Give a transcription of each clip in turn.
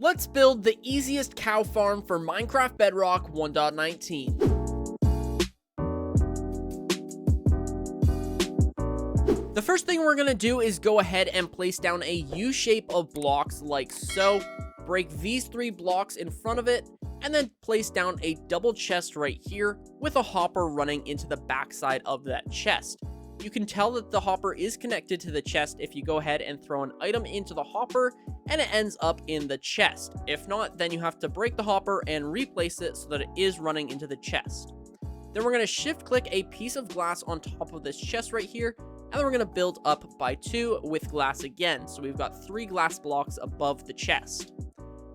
Let's build the easiest cow farm for Minecraft Bedrock 1.19. The first thing we're going to do is go ahead and place down a U shape of blocks like so. Break these 3 blocks in front of it, and then place down a double chest right here with a hopper running into the backside of that chest. You can tell that the hopper is connected to the chest if you go ahead and throw an item into the hopper and it ends up in the chest. If not, then you have to break the hopper and replace it so that it is running into the chest. Then we're going to shift click a piece of glass on top of this chest right here, and then we're going to build up by 2 with glass again. So we've got 3 glass blocks above the chest.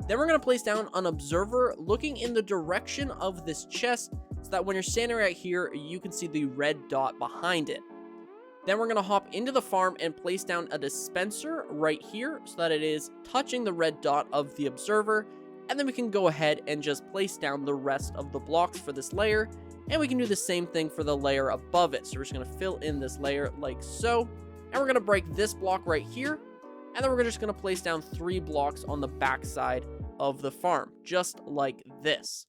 Then we're going to place down an observer looking in the direction of this chest so that when you're standing right here, you can see the red dot behind it. Then we're going to hop into the farm and place down a dispenser right here so that it is touching the red dot of the observer. And then we can go ahead and just place down the rest of the blocks for this layer. And we can do the same thing for the layer above it. So we're just going to fill in this layer like so. And we're going to break this block right here. And then we're just going to place down 3 blocks on the back side of the farm, just like this.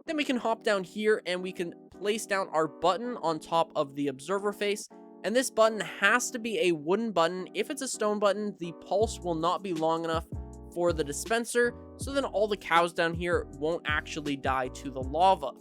Then we can hop down here and we can place down our button on top of the observer face. And this button has to be a wooden button. If it's a stone button, the pulse will not be long enough for the dispenser, so then all the cows down here won't actually die to the lava.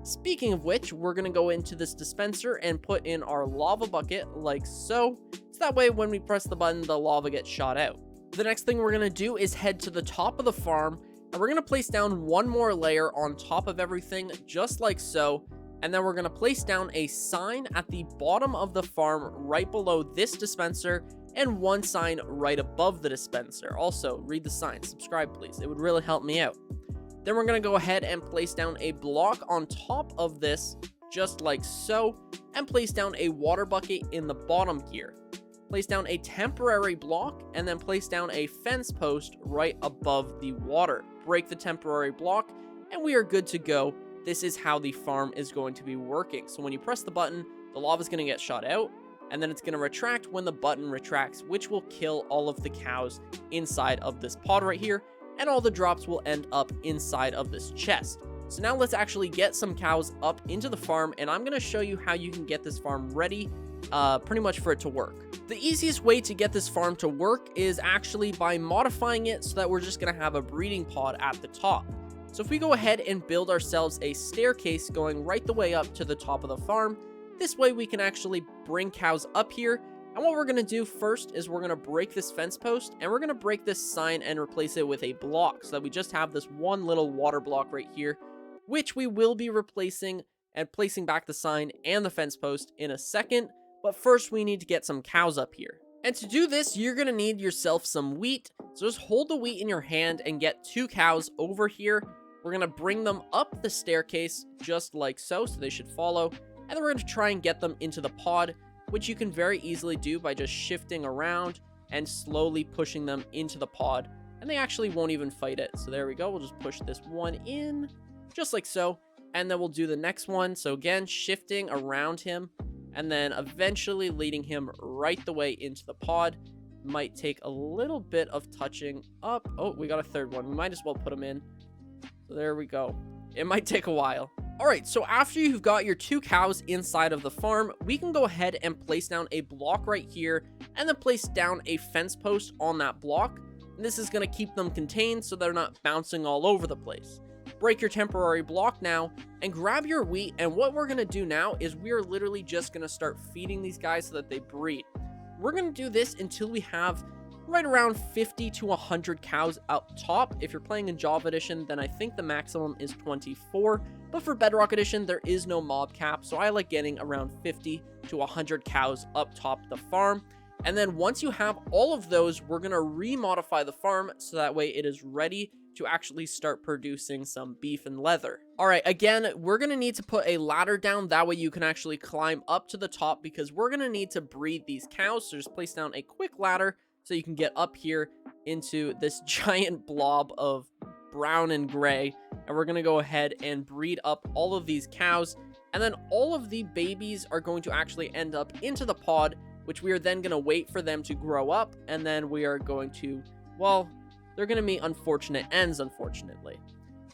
Speaking of which, we're going to go into this dispenser and put in our lava bucket like so. So that way when we press the button, the lava gets shot out. The next thing we're going to do is head to the top of the farm, and we're going to place down 1 more layer on top of everything, just like so. And then we're going to place down a sign at the bottom of the farm right below this dispenser, and 1 sign right above the dispenser. Also, read the sign, subscribe please, it would really help me out. Then we're going to go ahead and place down a block on top of this, just like so, and place down a water bucket in the bottom here. Place down a temporary block, and then place down a fence post right above the water. Break the temporary block, and we are good to go. This is how the farm is going to be working. So when you press the button, the lava is going to get shot out, and then it's going to retract when the button retracts, which will kill all of the cows inside of this pod right here, and all the drops will end up inside of this chest. So now let's actually get some cows up into the farm, and I'm going to show you how you can get this farm ready pretty much for it to work. The easiest way to get this farm to work is actually by modifying it so that we're just going to have a breeding pod at the top. So if we go ahead and build ourselves a staircase going right the way up to the top of the farm, this way we can actually bring cows up here. And what we're going to do first is we're going to break this fence post, and we're going to break this sign and replace it with a block so that we just have this one little water block right here, which we will be replacing and placing back the sign and the fence post in a second. But first we need to get some cows up here. And to do this, you're going to need yourself some wheat. So just hold the wheat in your hand and get 2 cows over here. We're going to bring them up the staircase just like so they should follow. And then we're going to try and get them into the pod, which you can very easily do by just shifting around and slowly pushing them into the pod. And they actually won't even fight it. So there we go. We'll just push this one in just like so. And then we'll do the next one. So again, shifting around him and then eventually leading him right the way into the pod. Might take a little bit of touching up. Oh, we got a 3rd one. We might as well put him in. So there we go. It might take a while. Alright, so after you've got your 2 cows inside of the farm, we can go ahead and place down a block right here, and then place down a fence post on that block. And this is going to keep them contained so they're not bouncing all over the place. Break your temporary block now, and grab your wheat, and what we're going to do now is we are literally just going to start feeding these guys so that they breed. We're going to do this until we have right around 50 to 100 cows up top. If you're playing in Java Edition, then I think the maximum is 24. But for Bedrock Edition, there is no mob cap, so I like getting around 50 to 100 cows up top the farm. And then once you have all of those, we're going to remodify the farm so that way it is ready to actually start producing some beef and leather. Alright, again, we're going to need to put a ladder down. That way you can actually climb up to the top because we're going to need to breed these cows. So just place down a quick ladder so you can get up here into this giant blob of brown and gray. And we're going to go ahead and breed up all of these cows. And then all of the babies are going to actually end up into the pod, which we are then going to wait for them to grow up. And then we are going to, well, they're going to meet unfortunate ends, unfortunately.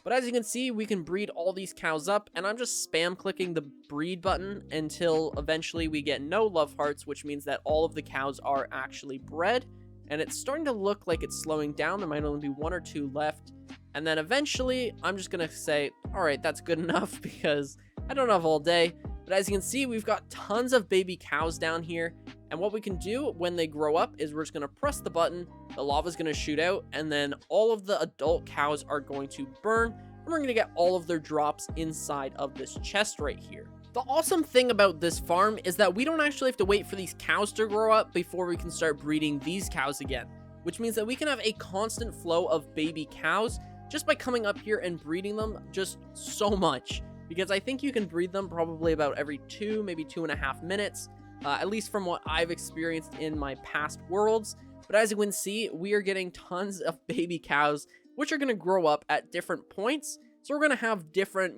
But as you can see, we can breed all these cows up, and I'm just spam clicking the breed button until eventually we get no love hearts, which means that all of the cows are actually bred. And it's starting to look like it's slowing down. There might only be 1 or 2 left. And then eventually, I'm just going to say, all right, that's good enough because I don't have all day. But as you can see, we've got tons of baby cows down here. And what we can do when they grow up is we're just going to press the button, the lava is going to shoot out, and then all of the adult cows are going to burn, and we're going to get all of their drops inside of this chest right here. The awesome thing about this farm is that we don't actually have to wait for these cows to grow up before we can start breeding these cows again, which means that we can have a constant flow of baby cows just by coming up here and breeding them just so much, because I think you can breed them probably about every 2, maybe 2.5 minutes. At least from what I've experienced in my past worlds. But as you can see, we are getting tons of baby cows, which are going to grow up at different points. So we're going to have different,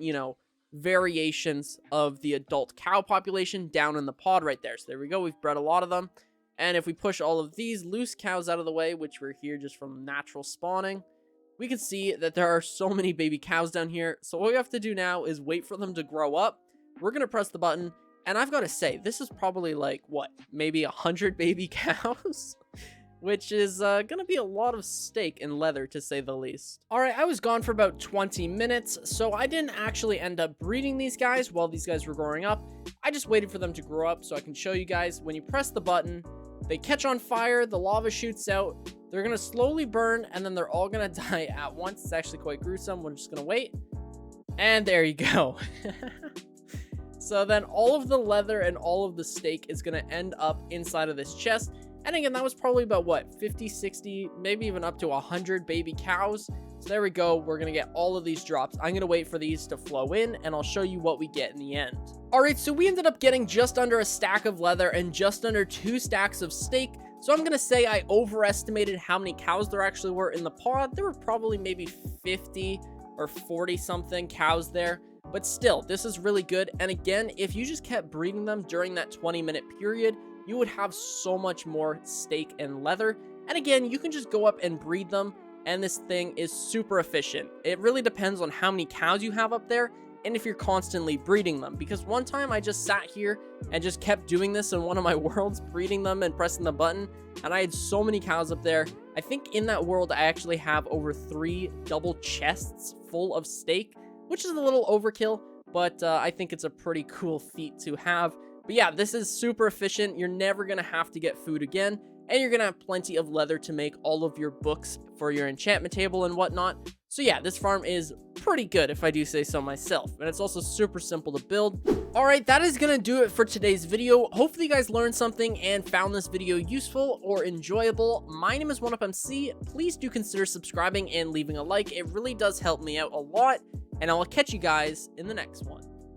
variations of the adult cow population down in the pod right there. So there we go. We've bred a lot of them. And if we push all of these loose cows out of the way, which we're here just from natural spawning, we can see that there are so many baby cows down here. So what we have to do now is wait for them to grow up. We're going to press the button. And I've got to say, this is probably like, maybe 100 baby cows? Which is going to be a lot of steak and leather, to say the least. Alright, I was gone for about 20 minutes, so I didn't actually end up breeding these guys while these guys were growing up. I just waited for them to grow up so I can show you guys. When you press the button, they catch on fire, the lava shoots out, they're going to slowly burn, and then they're all going to die at once. It's actually quite gruesome. We're just going to wait. And there you go. So then all of the leather and all of the steak is going to end up inside of this chest. And again, that was probably about, 50, 60, maybe even up to 100 baby cows. So there we go. We're going to get all of these drops. I'm going to wait for these to flow in, and I'll show you what we get in the end. All right, so we ended up getting just under a stack of leather and just under 2 stacks of steak. So I'm going to say I overestimated how many cows there actually were in the pod. There were probably maybe 50 or 40 something cows there. But still, this is really good. And again, if you just kept breeding them during that 20-minute period, you would have so much more steak and leather. And again, you can just go up and breed them, and this thing is super efficient. It really depends on how many cows you have up there and if you're constantly breeding them. Because one time I just sat here and just kept doing this in one of my worlds, breeding them and pressing the button, and I had so many cows up there. I think in that world, I actually have over 3 double chests full of steak, which is a little overkill, but I think it's a pretty cool feat to have. But yeah, this is super efficient. You're never going to have to get food again, and you're going to have plenty of leather to make all of your books for your enchantment table and whatnot. So yeah, this farm is pretty good, if I do say so myself, and it's also super simple to build. Alright, that is going to do it for today's video. Hopefully you guys learned something and found this video useful or enjoyable. My name is 1UpMC. Please do consider subscribing and leaving a like. It really does help me out a lot. And I will catch you guys in the next one.